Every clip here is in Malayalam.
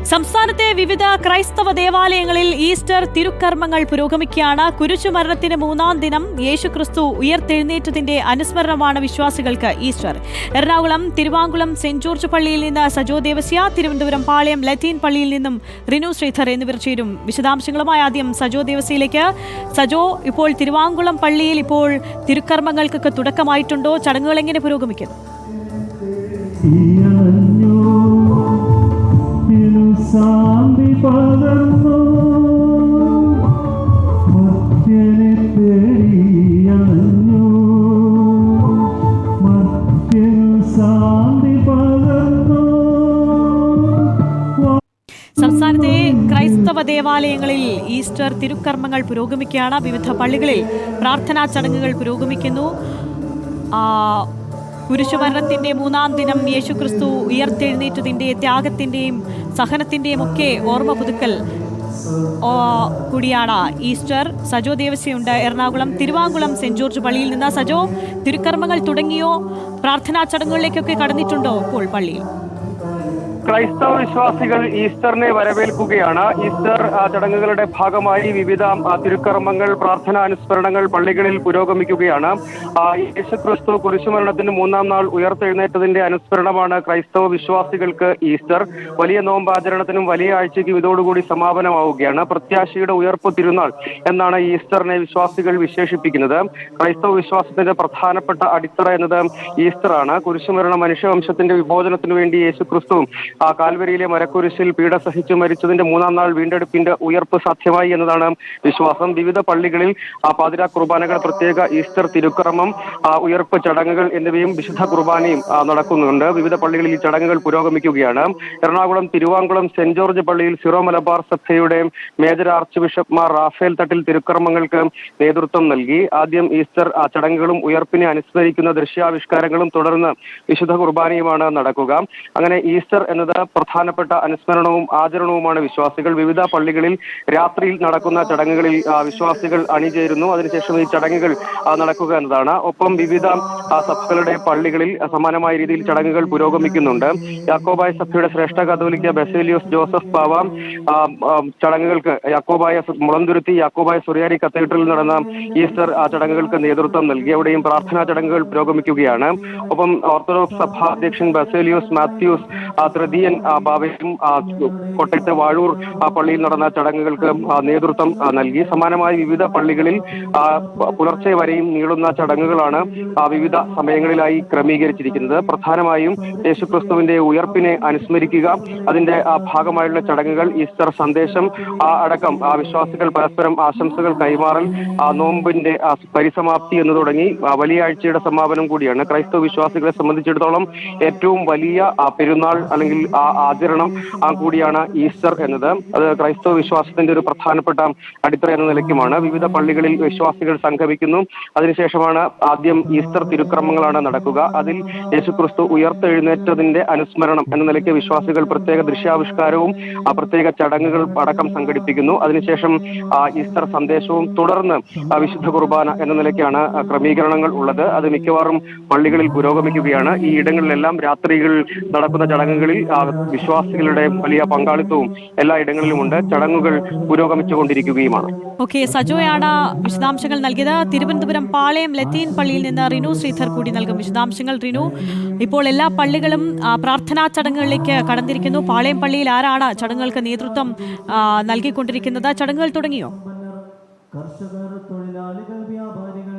സംസ്ഥാനത്തെ വിവിധ ക്രൈസ്തവ ദേവാലയങ്ങളിൽ ഈസ്റ്റർ തിരുക്കർമ്മങ്ങൾ പുരോഗമിക്കുകയാണ്. കുരിശുമരണത്തിന് 3-ാം ദിനം യേശുക്രിസ്തു ഉയർത്തെഴുന്നേറ്റതിന്റെ അനുസ്മരണമാണ് വിശ്വാസികൾക്ക് Easter. Ernakulam Thiruvankulam saint George പള്ളിയിൽ നിന്ന് സജോ ദേവസ്യ, തിരുവനന്തപുരം പാളയം ലത്തീൻ പള്ളിയിൽ നിന്നും റിനു ശ്രീധർ എന്നിവർ ചേരും. വിശദാംശങ്ങളുമായി ആദ്യം സജോ ദേവസ്യയിലേക്ക്. സജോ, ഇപ്പോൾ തിരുവാങ്കുളം പള്ളിയിൽ ഇപ്പോൾ തിരുക്കർമ്മങ്ങൾക്കൊക്കെ തുടക്കമായിട്ടുണ്ടോ? ചടങ്ങുകൾ എങ്ങനെ പുരോഗമിക്കുന്നു? സാന്തി പകർന്നു മർത്യനെ തേടിയണഞ്ഞു മർത്യനു സാന്തി പകർന്നു. സംസ്ഥാനത്തെ ക്രൈസ്തവ ദേവാലയങ്ങളിൽ ഈസ്റ്റർ തിരുക്കർമ്മങ്ങൾ പുരോഗമിക്കുകയാണ്. വിവിധ പള്ളികളിൽ പ്രാർത്ഥനാ ചടങ്ങുകൾ പുരോഗമിക്കുന്നു. കുരിശുമരണത്തിന്റെ 3-ാം ദിനം യേശുക്രിസ്തു ഉയർത്തെഴുന്നേറ്റതിന്റെ ത്യാഗത്തിന്റെയും സഹനത്തിന്റെയും ഒക്കെ ഓർമ്മ പുതുക്കൽ കൂടിയാണ് ഈസ്റ്റർ. സജോ ദേവസ്യയുണ്ട് എറണാകുളം തിരുവാങ്കുളം സെന്റ് ജോർജ് പള്ളിയിൽ നിന്ന്. സജോ, തിരുക്കർമ്മങ്ങൾ തുടങ്ങിയോ? പ്രാർത്ഥനാ ചടങ്ങുകളിലേക്കൊക്കെ കടന്നിട്ടുണ്ടോ ഇപ്പോൾ പള്ളിയിൽ? ക്രൈസ്തവ വിശ്വാസികൾ ഈസ്റ്ററിനെ വരവേൽക്കുകയാണ്. ഈസ്റ്റർ ചടങ്ങുകളുടെ ഭാഗമായി വിവിധ തിരുക്കർമ്മങ്ങൾ, പ്രാർത്ഥനാ അനുസ്മരണങ്ങൾ പള്ളികളിൽ പുരോഗമിക്കുകയാണ്. യേശുക്രിസ്തു കുരിശുമരണത്തിന് 3-ാം നാൾ ഉയർത്തെഴുന്നേറ്റതിന്റെ അനുസ്മരണമാണ് ക്രൈസ്തവ വിശ്വാസികൾക്ക് ഈസ്റ്റർ. വലിയ നോമ്പാചരണത്തിനും വലിയ ആഴ്ചയ്ക്കും ഇതോടുകൂടി സമാപനമാവുകയാണ്. പ്രത്യാശയുടെ ഉയർപ്പ് തിരുനാൾ എന്നാണ് ഈസ്റ്ററിനെ വിശ്വാസികൾ വിശേഷിപ്പിക്കുന്നത്. ക്രൈസ്തവ വിശ്വാസത്തിന്റെ പ്രധാനപ്പെട്ട അടിത്തറ എന്നത് ഈസ്റ്ററാണ്. കുരിശുമരണ മനുഷ്യവംശത്തിന്റെ വിമോചനത്തിനു വേണ്ടി യേശുക്രിസ്തു കാൽവരിയിലെ മരക്കുരിശിൽ പീഡ സഹിച്ചു മരിച്ചതിന്റെ 3-ാം നാൾ വീണ്ടെടുപ്പിന്റെ ഉയർപ്പ് സാധ്യമായി എന്നതാണ് വിശ്വാസം. വിവിധ പള്ളികളിൽ പാതിരാ കുർബാനകൾ, പ്രത്യേക ഈസ്റ്റർ തിരുക്കർമ്മം, ഉയർപ്പ് ചടങ്ങുകൾ എന്നിവയും വിശുദ്ധ കുർബാനയും നടക്കുന്നുണ്ട്. വിവിധ പള്ളികളിൽ ഈ ചടങ്ങുകൾ പുരോഗമിക്കുകയാണ്. എറണാകുളം തിരുവാങ്കുളം സെന്റ് ജോർജ് പള്ളിയിൽ സിറോ മലബാർ സഭയുടെ major archbishop Mar Raphael Thattil തിരുക്കർമ്മങ്ങൾക്ക് നേതൃത്വം നൽകി. ആദ്യം ഈസ്റ്റർ ചടങ്ങുകളും ഉയർപ്പിനെ അനുസ്മരിക്കുന്ന ദൃശ്യാവിഷ്കാരങ്ങളും തുടർന്ന് വിശുദ്ധ കുർബാനയുമാണ് നടക്കുക. അങ്ങനെ ഈസ്റ്റർ എന്നത് പ്രധാനപ്പെട്ട അനുസ്മരണവും ആചരണവുമാണ് വിശ്വാസികൾ. വിവിധ പള്ളികളിൽ രാത്രിയിൽ നടക്കുന്ന ചടങ്ങുകളിൽ വിശ്വാസികൾ അണിചേരുന്നു. അതിനുശേഷം ഈ ചടങ്ങുകൾ നടക്കുക എന്നതാണ്. ഒപ്പം വിവിധ സഭകളുടെ പള്ളികളിൽ സമാനമായ രീതിയിൽ ചടങ്ങുകൾ പുരോഗമിക്കുന്നുണ്ട്. യാക്കോബായ സഭയുടെ ശ്രേഷ്ഠ കത്തോലിക്ക ബസേലിയോസ് ജോസഫ് പാവ ചടങ്ങുകൾക്ക് മുളന്തുരുത്തി യാക്കോബായ സുറിയാനി കത്തീഡ്രലിൽ നടന്ന ഈസ്റ്റർ ചടങ്ങുകൾക്ക് നേതൃത്വം നൽകി. അവിടെയും പ്രാർത്ഥനാ ചടങ്ങുകൾ പുരോഗമിക്കുകയാണ്. ഒപ്പം ഓർത്തഡോക്സ് സഭ അധ്യക്ഷൻ ബസേലിയോസ് മാത്യൂസ് തൃതീയൻ ബാബയും കോട്ടയത്തെ വാഴൂർ പള്ളിയിൽ നടന്ന ചടങ്ങുകൾക്ക് നേതൃത്വം നൽകി. സമാനമായി വിവിധ പള്ളികളിൽ പുലർച്ചെ വരെയും നീളുന്ന ചടങ്ങുകളാണ് വിവിധ സമയങ്ങളിലായി ക്രമീകരിച്ചിരിക്കുന്നത്. പ്രധാനമായും യേശുക്രിസ്തുവിന്റെ ഉയർപ്പിനെ അനുസ്മരിക്കുക, അതിന്റെ ഭാഗമായുള്ള ചടങ്ങുകൾ, ഈസ്റ്റർ സന്ദേശം അടക്കം വിശ്വാസികൾ പരസ്പരം ആശംസകൾ കൈമാറൽ, നോമ്പിന്റെ പരിസമാപ്തി എന്ന് തുടങ്ങി വലിയ ആഴ്ചയുടെ സമാപനം കൂടിയാണ്. ക്രൈസ്തവ വിശ്വാസികളെ സംബന്ധിച്ചിടത്തോളം ഏറ്റവും വലിയ പെരുന്നാൾ അല്ലെങ്കിൽ ആചരണം കൂടിയാണ് ഈസ്റ്റർ എന്നത്. അത് ക്രൈസ്തവ വിശ്വാസത്തിന്റെ ഒരു പ്രധാനപ്പെട്ട അടിത്തറ എന്ന നിലയ്ക്കുമാണ്. വിവിധ പള്ളികളിൽ വിശ്വാസികൾ സംഗമിക്കുന്നു. അതിനുശേഷമാണ് ആദ്യം ഈസ്റ്റർ തിരുക്രമങ്ങളാണ് നടക്കുക. അതിൽ യേശുക്രിസ്തു ഉയർത്തെഴുന്നേറ്റതിന്റെ അനുസ്മരണം എന്ന നിലയ്ക്ക് വിശ്വാസികൾ പ്രത്യേക ദൃശ്യാവിഷ്കാരവും പ്രത്യേക ചടങ്ങുകൾ അടക്കം സംഘടിപ്പിക്കുന്നു. അതിനുശേഷം ഈസ്റ്റർ സന്ദേശവും തുടർന്ന് വിശുദ്ധ കുർബാന എന്ന നിലയ്ക്കാണ് ക്രമീകരണങ്ങൾ ഉള്ളത്. അത് മിക്കവാറും പള്ളികളിൽ പുരോഗമിക്കുകയാണ്. ഈ ഇടങ്ങളിലെല്ലാം രാത്രികൾ നടക്കുന്ന ചടങ്ങുകളിൽ വിശ്വാസികളുടെ വലിയ പങ്കാളിത്തവും എല്ലാ ഇടങ്ങളിലുമുണ്ട്. ചടങ്ങുകൾ പുരോഗമിച്ചുകൊണ്ടിരിക്കുകയുമാണ്. ഓക്കെ, സജോയാണ് വിശദാംശങ്ങൾ നൽകിയത്. തിരുവനന്തപുരം പാളയം ലത്തീൻ പള്ളിയിൽ നിന്ന് റിനു ശ്രീധർ കൂടി നൽകും വിശദാംശങ്ങൾ. റിനു, ഇപ്പോൾ എല്ലാ പള്ളികളും പ്രാർത്ഥനാ ചടങ്ങുകളിലേക്ക് കടന്നിരിക്കുന്നു. പാളയം പള്ളിയിൽ ആരാണ് ചടങ്ങുകൾക്ക് നേതൃത്വം നൽകിക്കൊണ്ടിരിക്കുന്നത്? ചടങ്ങുകൾ തുടങ്ങിയോ? കർഷകർ, തൊഴിലാളികൾ, വ്യാപാരികൾ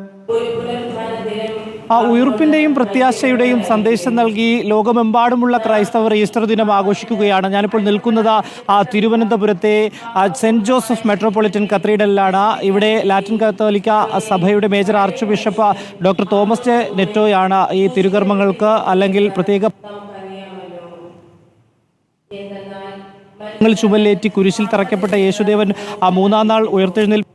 ഉയർപ്പിന്റെയും പ്രത്യാശയുടെയും സന്ദേശം നൽകി ലോകമെമ്പാടുമുള്ള ക്രൈസ്തവർ ഈസ്റ്റർ ദിനം ആഘോഷിക്കുകയാണ്. ഞാനിപ്പോൾ നിൽക്കുന്നത് തിരുവനന്തപുരത്തെ സെന്റ് ജോസഫ് മെട്രോപൊളിറ്റൻ കത്തീഡ്രലിലാണ്. ഇവിടെ ലാറ്റിൻ കത്തോലിക്ക സഭയുടെ major archbishop doctor Thomas J നെറ്റോയാണ് ഈ തിരുകർമ്മങ്ങൾക്ക് അല്ലെങ്കിൽ പ്രത്യേക ചുമലേറ്റി കുരിശിൽ തറയ്ക്കപ്പെട്ട യേശുദേവൻ 3-ാം നാൾ ഉയർത്തെഴുന്നേൽപ്പ്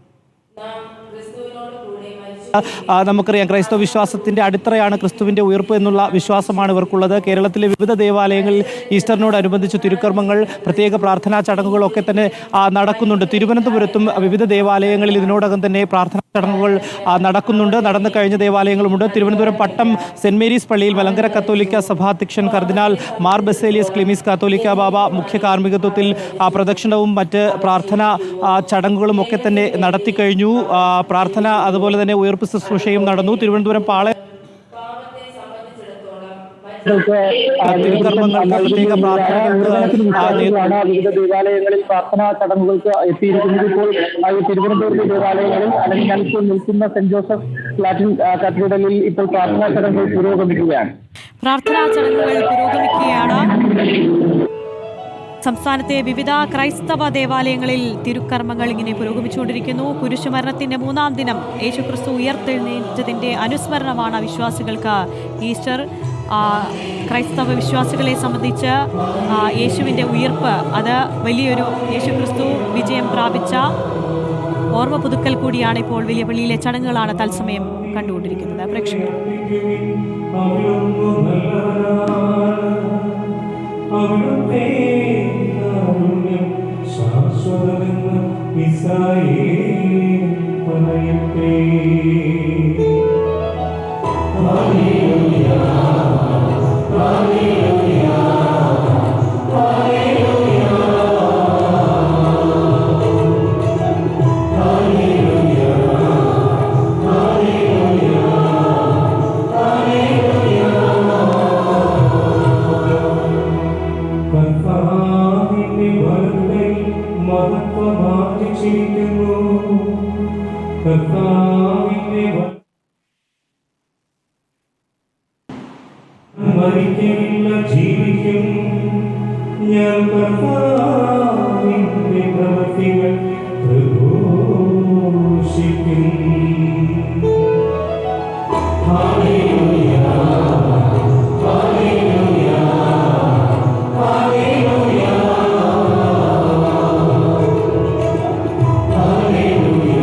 നമുക്കറിയാം ക്രൈസ്തവ വിശ്വാസത്തിൻ്റെ അടിത്തറയാണ് ക്രിസ്തുവിൻ്റെ ഉയർപ്പ് എന്നുള്ള വിശ്വാസമാണ് ഇവർക്കുള്ളത്. കേരളത്തിലെ വിവിധ ദേവാലയങ്ങളിൽ ഈസ്റ്ററിനോടനുബന്ധിച്ച് തിരുക്കർമ്മങ്ങൾ, പ്രത്യേക പ്രാർത്ഥനാ ചടങ്ങുകളൊക്കെ തന്നെ നടക്കുന്നുണ്ട്. തിരുവനന്തപുരത്തും വിവിധ ദേവാലയങ്ങളിൽ ഇതിനോടകം തന്നെ പ്രാർത്ഥനാ ചടങ്ങുകൾ നടക്കുന്നുണ്ട്. നടന്നു കഴിഞ്ഞ ദേവാലയങ്ങളുമുണ്ട്. തിരുവനന്തപുരം പട്ടം സെന്റ് മേരീസ് പള്ളിയിൽ മലങ്കര കത്തോലിക്ക സഭാധ്യക്ഷൻ കർദിനാൾ മാർ ബസേലിയസ് ക്ലിമീസ് കാത്തോലിക്ക ബാബ മുഖ്യ കാർമ്മികത്വത്തിൽ പ്രദക്ഷിണവും മറ്റ് പ്രാർത്ഥനാ ചടങ്ങുകളും ഒക്കെ തന്നെ നടത്തിക്കഴിഞ്ഞു. പ്രാർത്ഥന അതുപോലെ തന്നെ ഉയർപ്പ് ശുശ്രൂഷയും നടന്നു. തിരുവനന്തപുരം പാളയം വിവിധ ദേവാലയങ്ങളിൽ പ്രാർത്ഥനാ ചടങ്ങുകൾക്ക് എത്തിയിരിക്കുന്നത്. ഇപ്പോൾ തിരുവനന്തപുരത്തെ ദേവാലയങ്ങളിൽ അല്ലെങ്കിൽ ഞാനിപ്പോൾ നിൽക്കുന്ന സെന്റ് ജോസഫ് ലാറ്റിൻ കത്തീഡ്രലിൽ ഇപ്പോൾ പ്രാർത്ഥനാ ചടങ്ങുകൾ പുരോഗമിക്കുകയാണ്. പ്രാർത്ഥനാ ചടങ്ങുകൾ പുരോഗമിക്കുകയാണ്. സംസ്ഥാനത്തെ വിവിധ ക്രൈസ്തവ ദേവാലയങ്ങളിൽ തിരുക്കർമ്മങ്ങൾ ഇങ്ങനെ പുരോഗമിച്ചുകൊണ്ടിരിക്കുന്നു. കുരിശുമരണത്തിന്റെ 3-ാം ദിനം യേശുക്രിസ്തു ഉയർത്തെഴുന്നേറ്റതിന്റെ അനുസ്മരണമാണ് വിശ്വാസികൾക്ക് ഈസ്റ്റർ. ക്രൈസ്തവ വിശ്വാസികളെ സംബന്ധിച്ച് യേശുവിൻ്റെ ഉയർപ്പ് അത് വലിയൊരു യേശുക്രിസ്തു വിജയം പ്രാപിച്ച ഓർമ്മ പുതുക്കൽ കൂടിയാണ്. ഇപ്പോൾ വലിയ പള്ളിയിലെ ചടങ്ങുകളാണ് തത്സമയം കണ്ടുകൊണ്ടിരിക്കുന്നത് പ്രേക്ഷകർ. മരിക്കില്ല ജീവിക്കും ഞാൻ കർത്താവിന്റെ പ്രവൃത്തികൾ പ്രഘോഷിക്കും. ഹല്ലേലൂയ ഹല്ലേലൂയ ഹല്ലേലൂയ ഹല്ലേലൂയ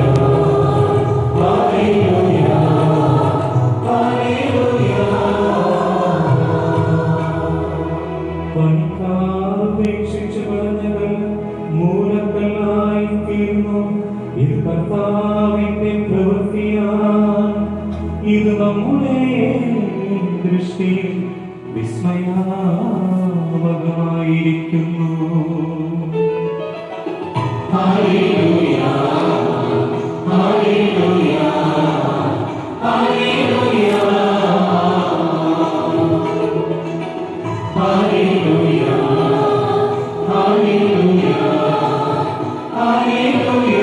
ഹല്ലേലൂയ ഹല്ലേലൂയ. പണിക്കാപേക്ഷിച്ച് പറഞ്ഞവർ മൂലക്കല്ലായി തീർന്നു. ഇത് കർത്താവിന്റെ പ്രവൃത്തിയാണ്. ഇത് നമ്മുടെ ദൃഷ്ടിയിൽ വിസ്മയാവകമായിരിക്കുന്നു. ഹല്ലേലൂയ ഹല്ലേലൂയ ഹല്ലേലൂയ ഹല്ലേലൂയ ഹല്ലേലൂയ ഹല്ലേലൂയ.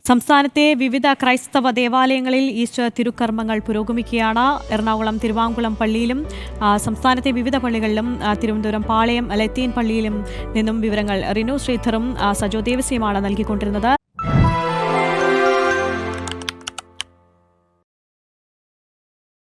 സംസ്ഥാനത്തെ വിവിധ ക്രൈസ്തവ ദേവാലയങ്ങളിൽ ഈസ്റ്റർ തിരുക്കർമ്മങ്ങൾ പുരോഗമിക്കുകയാണ്. എറണാകുളം തിരുവാങ്കുളം പള്ളിയിലും സംസ്ഥാനത്തെ വിവിധ പള്ളികളിലും തിരുവനന്തപുരം പാളയം ലത്തീൻ പള്ളിയിലും നിന്നും വിവരങ്ങൾ റിനു ശ്രീധറും സജോ ദേവസ്യയുമാണ് നൽകിക്കൊണ്ടിരുന്നത്.